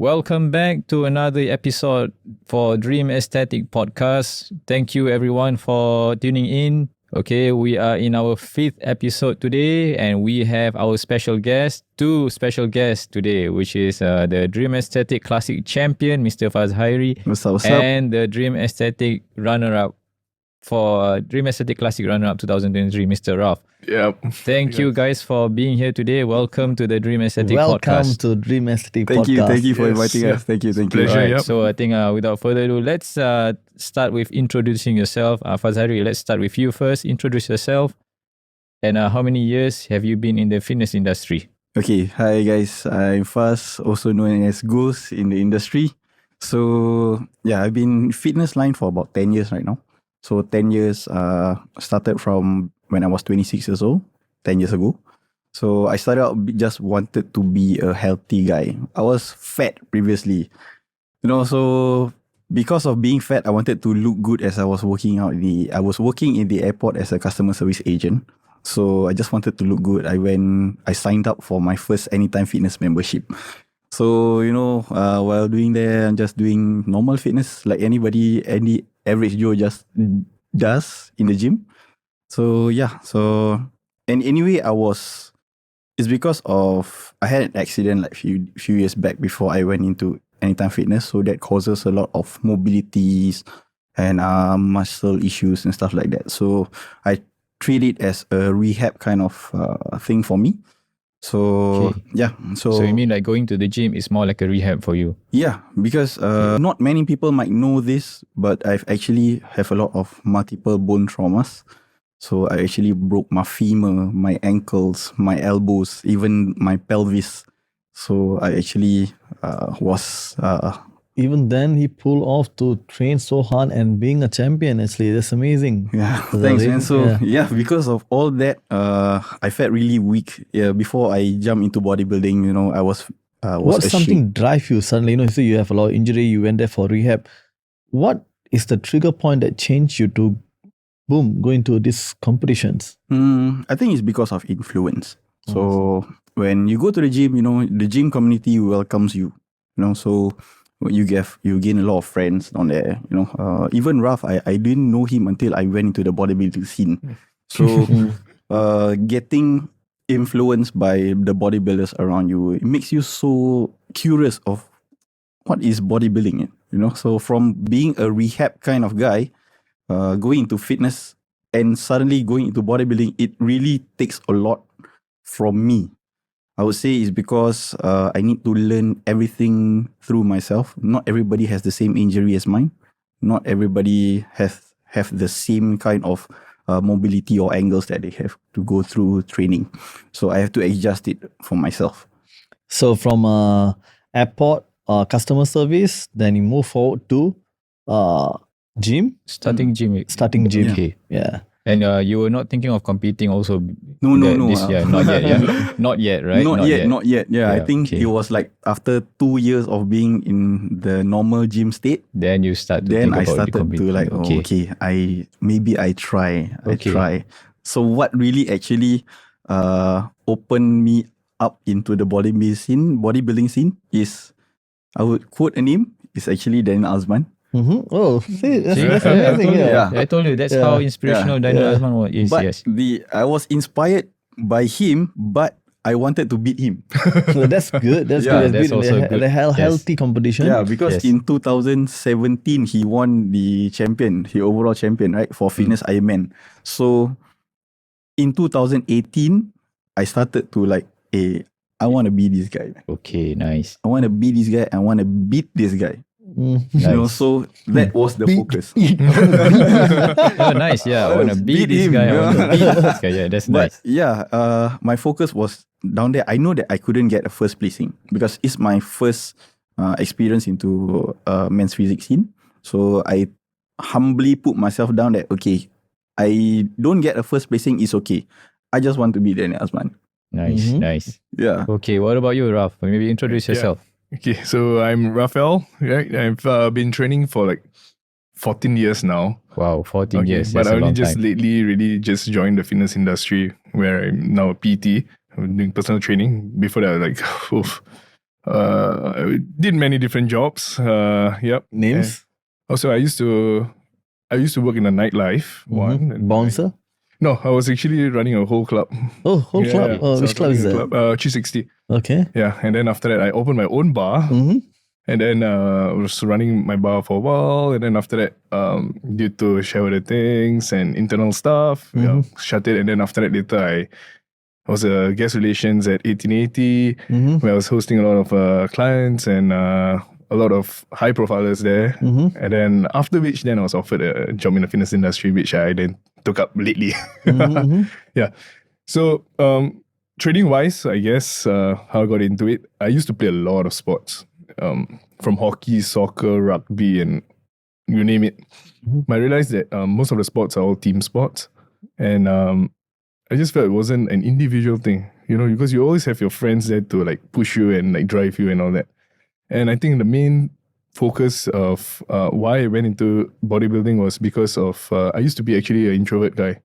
Welcome back to another episode for Dream Aesthetic Podcast. Thank you everyone for tuning in. Okay, we are in our 5th episode today and we have our special guest, 2 special guests today, which is the Dream Aesthetic Classic Champion, Mr. Fadzhairi, What's up? and the Dream Aesthetic Runner-Up for Dream Aesthetic Classic Runner-Up 2023, Mr. Ralph. Yep. Thank you guys for being here today. Welcome to the Dream Aesthetic Welcome Podcast. to Dream Aesthetic Podcast. Thank you for inviting us. Thank you. Pleasure. Right, Yep. so I think without further ado, let's start with introducing yourself. Fadzhairi, let's start with you first. Introduce yourself. And how many years have you been in the fitness industry? Okay, hi guys. I'm Faz, also known as Ghost in the industry. So yeah, I've been fitness line for about 10 years right now. So 10 years started from when I was 26 years old, 10 years ago. So I started out just wanted to be a healthy guy. I was fat previously, so because of being fat, I wanted to look good as I was working I was working in the airport as a customer service agent. So I just wanted to look good. I signed up for my first Anytime Fitness membership. So, while doing there, I'm just doing normal fitness like any average Joe just does in the gym. So, yeah. And anyway, it's because of, I had an accident like few years back before I went into Anytime Fitness. So that causes a lot of mobilities and muscle issues and stuff like that. So I treat it as a rehab kind of thing for me. So, Okay. yeah. So you mean like going to the gym is more like a rehab for you? Yeah, because not many people might know this, but I've actually have a lot of multiple bone traumas. So I actually broke my femur, my ankles, my elbows, even my pelvis. So I actually was... Even then, he pulled off to train so hard and being a champion. Actually, that's amazing. Yeah, That's thanks, amazing. man. So yeah, because of all that, I felt really weak. Yeah, before I jumped into bodybuilding, I was What ashamed. something drive you suddenly? You say you have a lot of injury. You went there for rehab. What is the trigger point that changed you to, boom, go into these competitions? I think it's because of influence. So when you go to the gym, the gym community welcomes you. So you gain a lot of friends down there. Even Ralph, I didn't know him until I went into the bodybuilding scene. So getting influenced by the bodybuilders around you, it makes you so curious of what is bodybuilding. So from being a rehab kind of guy, going into fitness and suddenly going into bodybuilding, it really takes a lot from me. I would say it's because I need to learn everything through myself. Not everybody has the same injury as mine. Not everybody have the same kind of mobility or angles that they have to go through training. So I have to adjust it for myself. So from airport, customer service, then you move forward to gym, Starting gym. starting gym. Okay. Yeah. And you were not thinking of competing also No. this year? Not yet, yeah? Not yet, right? Not yet. Yeah, I Yeah, think okay. it was like after 2 years of being in the normal gym state, Then you start to then think I about started to competing. like, I try. So what really actually opened me up into the bodybuilding scene is, I would quote a name, it's actually Daniel Azman. Mm-hmm. Oh, see, that's See, I amazing. told you, Yeah. I told you that's Yeah. how inspirational Daniel Yeah. Azman is. But Yes. I was inspired by him, but I wanted to beat him. So that's good. That's Yeah, good. that's also good. The Yes. healthy competition. Yeah, because Yes. in 2017 he won the overall champion, right, for fitness Ironman. So in 2018, I started to like, hey, I want to be this guy. Okay, nice. I want to be this guy. I want to beat this guy. Mm. Nice. So that was the focus. Oh, nice. Yeah, I want to beat this Beat him, guy. I want to yeah. beat this guy. Yeah, that's But nice. yeah, my focus was down there. I know that I couldn't get a first placing because it's my first experience into men's physics scene. So I humbly put myself down that, okay, I don't get a first placing, it's okay. I just want to be Daniel Azman. Nice, Mhm. nice. Yeah. Okay, what about you, Ralph? Maybe introduce Yeah. yourself. Okay, so I'm Ralphael. Right, I've been training for like 14 years now. Wow, 14 years. But That's I a only long just time. lately really just joined the fitness industry where I'm now a PT. I'm doing personal training. Before that, I was like, oof, I did many different jobs. Yep. Names? Also, I used to work in a nightlife. One. And Bouncer? No, I was actually running a whole club. Oh, whole club. Yeah. Oh, So I which was club is running a that? club, 360. Okay. Yeah, and then after that, I opened my own bar. Mm-hmm. And then I was running my bar for a while. And then after that, due to shareholder things and internal stuff, shut it. And then after that, later I was a guest relations at 1880, where I was hosting a lot of clients and a lot of high profilers there. And then after which, then I was offered a job in the fitness industry, which I then took up lately. Yeah. So trading wise, I guess how I got into it, I used to play a lot of sports, from hockey, soccer, rugby, and you name it. But I realized that most of the sports are all team sports, and I just felt it wasn't an individual thing, because you always have your friends there to like push you and like drive you and all that. And I think the main focus of why I went into bodybuilding was because of I used to be actually an introvert guy.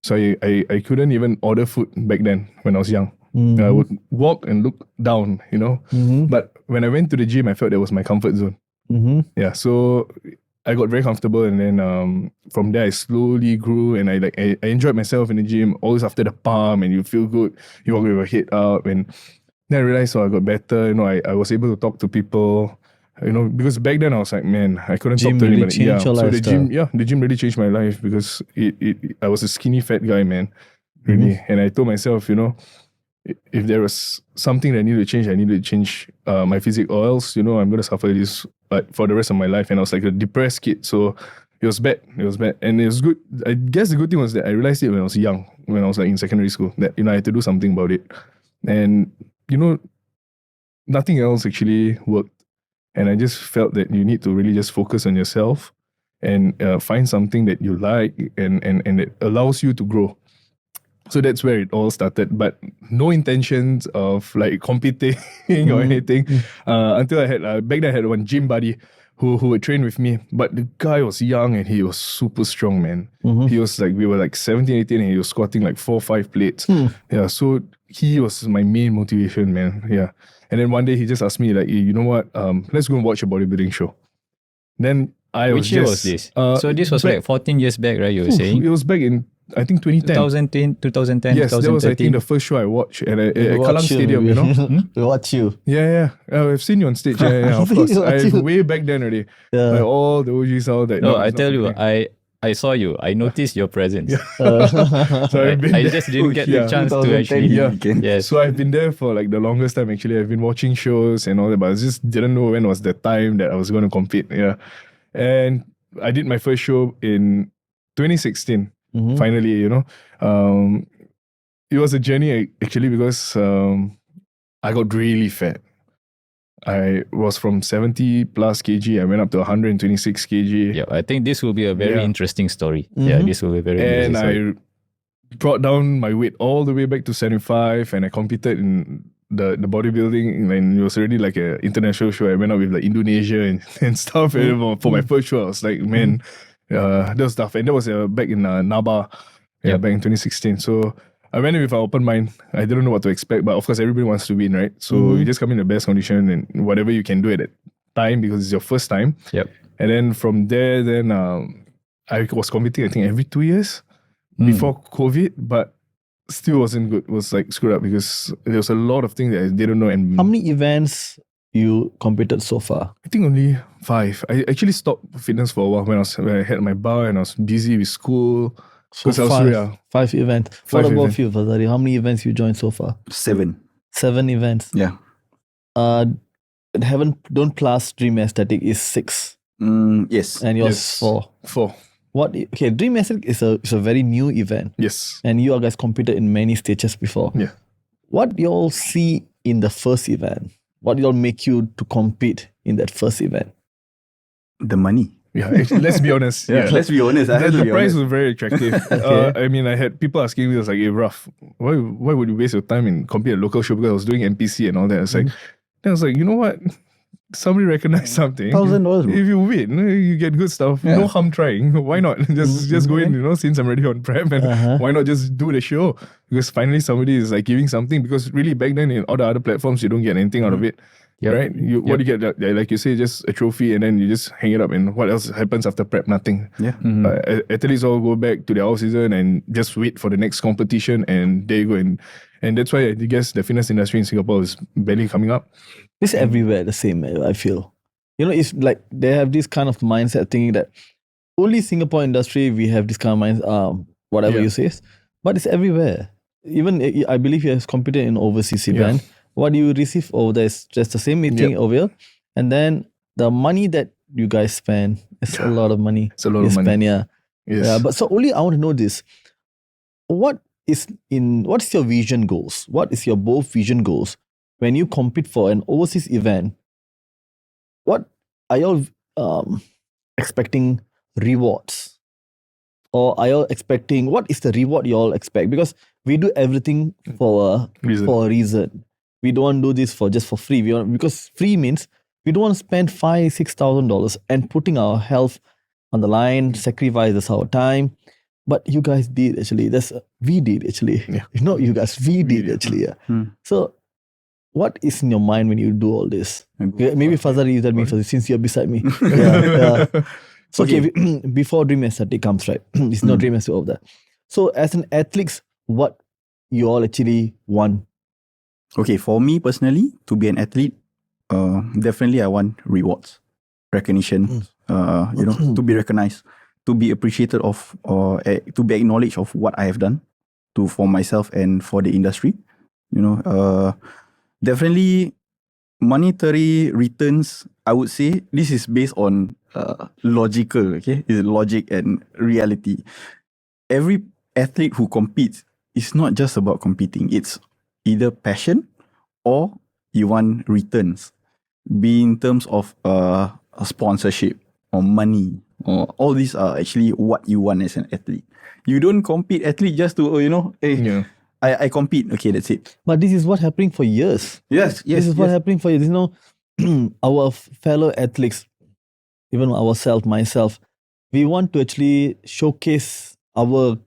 So I couldn't even order food back then when I was young. I would walk and look down, But when I went to the gym, I felt that was my comfort zone. Yeah, so I got very comfortable, and then from there I slowly grew, and I enjoyed myself in the gym. Always after the pump, and you feel good. You walk with your head up, and then I realized, I got better. I was able to talk to people. Because back then I was like, man, I couldn't Gym talk to really anybody. changed your so lifestyle. the gym really changed my life, because I was a skinny fat guy, man, really. And I told myself, if there was something that I needed to change my physique, or else, I'm going to suffer this for the rest of my life. And I was like a depressed kid, so it was bad. And it was good. I guess the good thing was that I realized it when I was young, when I was like in secondary school, that, I had to do something about it. And, nothing else actually worked. And I just felt that you need to really just focus on yourself and find something that you like and it allows you to grow. So that's where it all started, but no intentions of like competing or anything. Until I had back then I had one gym buddy who would train with me, but the guy was young and he was super strong, man. He was like, we were like 17, 18, and he was squatting like 4 or 5 plates. Yeah, so he was my main motivation, man. Yeah. And then one day he just asked me like, hey, you know what? Let's go and watch a bodybuilding show. Then Which year was this? So this was like 14 years back, right? You were saying? It was back in, I think, 2010. 2010, Yes, 2013. that was, I think, the first show I watched at Kallang Stadium, We watch you. Yeah. I've seen you on stage. Yeah, of course. Way back then already. Yeah. Like all the OGs, all that. No, I tell you, I saw you. I noticed your presence. So I've been I there. just didn't get the chance to actually. Yes. So I've been there for like the longest time, actually. I've been watching shows and all that, but I just didn't know when was the time that I was going to compete. Yeah. And I did my first show in 2016. Finally, it was a journey actually, because I got really fat. I was from 70 plus kg. I went up to 126 kg. Yeah, I think this will be a very interesting story. Yeah, this will be very interesting story. I brought down my weight all the way back to 75, and I competed in the bodybuilding, and it was already like an international show. I went out with like Indonesia and stuff. And for my first show, I was like, man, that was tough. And that was back in Naba, back in 2016. So I went in with an open mind. I didn't know what to expect, but of course everybody wants to win, right? So you just come in the best condition and whatever you can do at that time, because it's your first time. Yep. And then from there, I was competing, I think, every 2 years before COVID, but still wasn't good. It was like screwed up because there was a lot of things that I didn't know. And how many events you competed so far? I think only 5. I actually stopped fitness for a while when I had my bar and I was busy with school. So 5 events. What about you, Fadzhairi? How many events you joined so far? 7. 7 events. Yeah. Don't plus Dream Aesthetic is 6. Yes. And yours 4. 4. Okay, Dream Aesthetic is a very new event. Yes. And you guys competed in many stages before. Yeah. What you all see in the first event? What you all make you to compete in that first event? The money. Yeah, actually, let's be honest. Let's be honest. The price was very attractive. I mean, I had people asking me, I was like, hey, Ralph, why would you waste your time and compete at a local show? Because I was doing NPC and all that. I was like, then I was like, you know what? somebody recognize something. $1,000. If you win, you get good stuff. Yeah. No harm trying. Why not? Just go in, since I'm already on prep, and why not just do the show? Because finally somebody is like giving something. Because really back then in all the other platforms, you don't get anything out of it. Yep. Right? What do you get? Like you say, just a trophy, and then you just hang it up. And what else happens after prep? Nothing. Yeah. Athletes all go back to their off season and just wait for the next competition, and there you go. And that's why I guess the fitness industry in Singapore is barely coming up. It's everywhere the same, I feel. It's like they have this kind of mindset thinking that only Singapore industry we have this kind of mind, whatever you say, but it's everywhere. Even I believe you have competed in overseas event. What you receive over there is just the same thing over here. And then the money that you guys spend is a lot of money. It's a lot of money. Yes. Yeah, but so only I want to know this. What's your vision goals? What is your both vision goals when you compete for an overseas event? What are you expecting rewards? Or are you expecting, what is the reward you all expect? Because we do everything for a reason. We don't want to do this just for free. Because free means we don't want to spend $5,000-$6,000 and putting our health on the line, sacrifices our time. But you guys did actually. We did actually. Yeah. Not you guys, we did actually. Yeah. So what is in your mind when you do all this? Maybe Fadzhairi, you tell me first, since you're beside me. So before Dream Aesthetic comes, right? It's not Dream Aesthetic over there. So as an athlete, what you all actually want? Okay, for me personally, to be an athlete, definitely I want rewards, recognition, to be recognized, to be appreciated of, or to be acknowledged of what I have done for myself and for the industry. Definitely monetary returns, I would say this is based on logical, okay? It's logic and reality. Every athlete who competes is not just about competing. It's either passion or you want returns. Be in terms of a sponsorship or money. Or all these are actually what you want as an athlete. You don't compete athlete just to, I compete. Okay, that's it. But this is what happening for years. Yes. This is what happening for years. Our fellow athletes, even ourselves, myself, we want to actually showcase our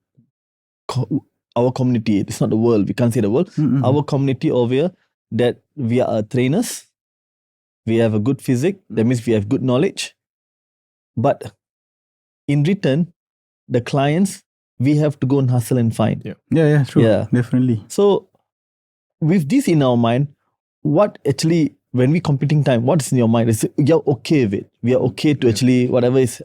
community. It's not the world. We can't say the world. Mm-hmm. Our community over here, that we are trainers. We have a good physique. That means we have good knowledge. But in return, the clients, we have to go and hustle and find. Yeah, true. Yeah. Definitely. So with this in our mind, what actually, when we competing time, what's in your mind? Is you're okay with it? We are okay to actually, whatever is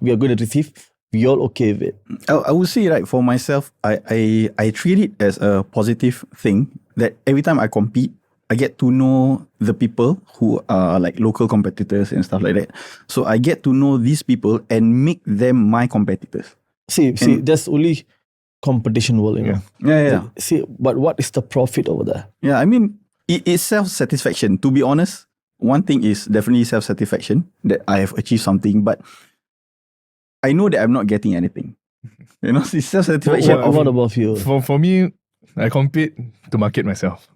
we are going to receive, we all okay with it? I would say, right, for myself, I treat it as a positive thing that every time I compete, I get to know the people who are like local competitors and stuff like that. So I get to know these people and make them my competitors. See, that's only competition world, Yeah. See, but what is the profit over there? Yeah, I mean, it's self-satisfaction. To be honest, one thing is definitely self-satisfaction that I have achieved something, but I know that I'm not getting anything. It's self-satisfaction. What about you? For me, I compete to market myself.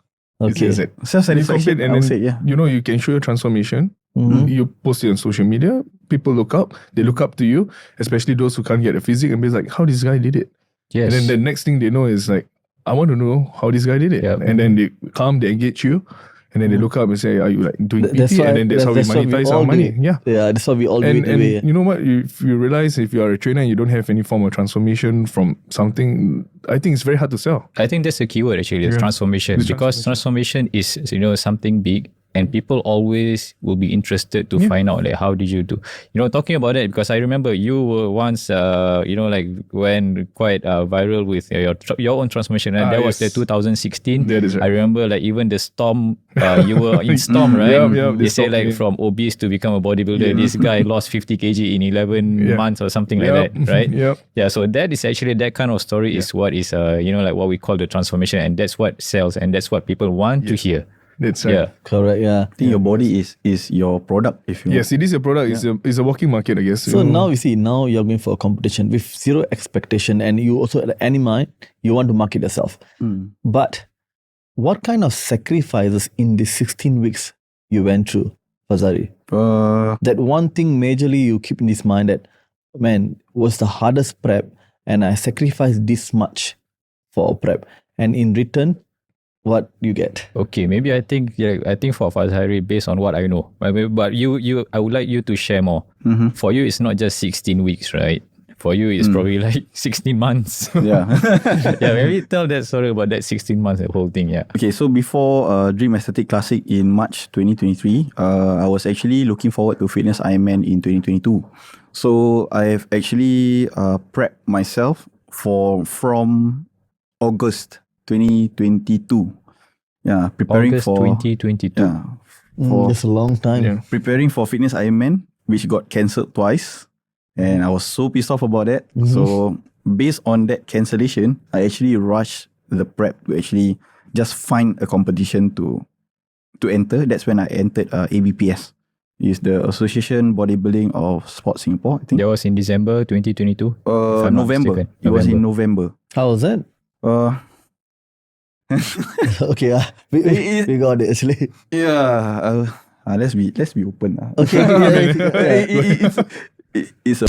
Okay. It's Self-satisfaction, and I would then, say, yeah. you can show your transformation. Mm-hmm. You post it on social media. People look up. They look up to you, especially those who can't get a physique and be like, how this guy did it. Yes. And then the next thing they know is like, I want to know how this guy did it. Yep. And then they come, they engage you. And then they look up and say, are you like doing PT? And then that's how we monetize our money. Yeah, that's how we all do it. And you know what? If you realize if you are a trainer and you don't have any form of transformation from something, I think it's very hard to sell. I think that's the keyword actually, transformation. Because transformation is, something big. And people always will be interested to find out like how did you do. Talking about that, because I remember you were once, went quite viral with your own transformation, and that was the 2016. That is right. I remember like even the Storm, you were in Storm, right? They say like from obese to become a bodybuilder. This guy lost 50 kg in 11 months or something like that, right? Yeah. So that is actually that kind of story is what is like what we call the transformation, and that's what sells, and that's what people want to hear. That's right. Yeah. Correct, yeah. I think your body is your product, if you want. Yes, it is a product. It's a walking market, I guess. So now now you're going for a competition with zero expectation, and you also at any mind, you want to market yourself. But what kind of sacrifices in these 16 weeks you went through? Fadzhairi? That one thing majorly you keep in this mind that, man, was the hardest prep and I sacrificed this much for prep. And in return, what you get? Okay, maybe I think for Fadzhairi, based on what I know, but I would like you to share more. For you, it's not just 16 weeks, right? For you, it's probably like 16 months. Yeah. Yeah, maybe tell that story about that 16 months, the whole thing. Yeah. Okay, so before Dream Aesthetic Classic in March 2023, I was actually looking forward to Fitness Ironman in 2022. So I've actually prepped myself from August 2022. Yeah, preparing August for 2022. Yeah, That's a long time. Yeah. preparing for Fitness Ironman, which got cancelled twice, and I was so pissed off about that. So based on that cancellation, I actually rushed the prep to actually just find a competition to enter. That's when I entered ABPS. It's the Association Bodybuilding of Sports Singapore, I think. That was in December 2022. If I'm not November. mistaken. It was in November. How was that? Okay, we got it actually. Yeah. Let's be open. Okay, It's a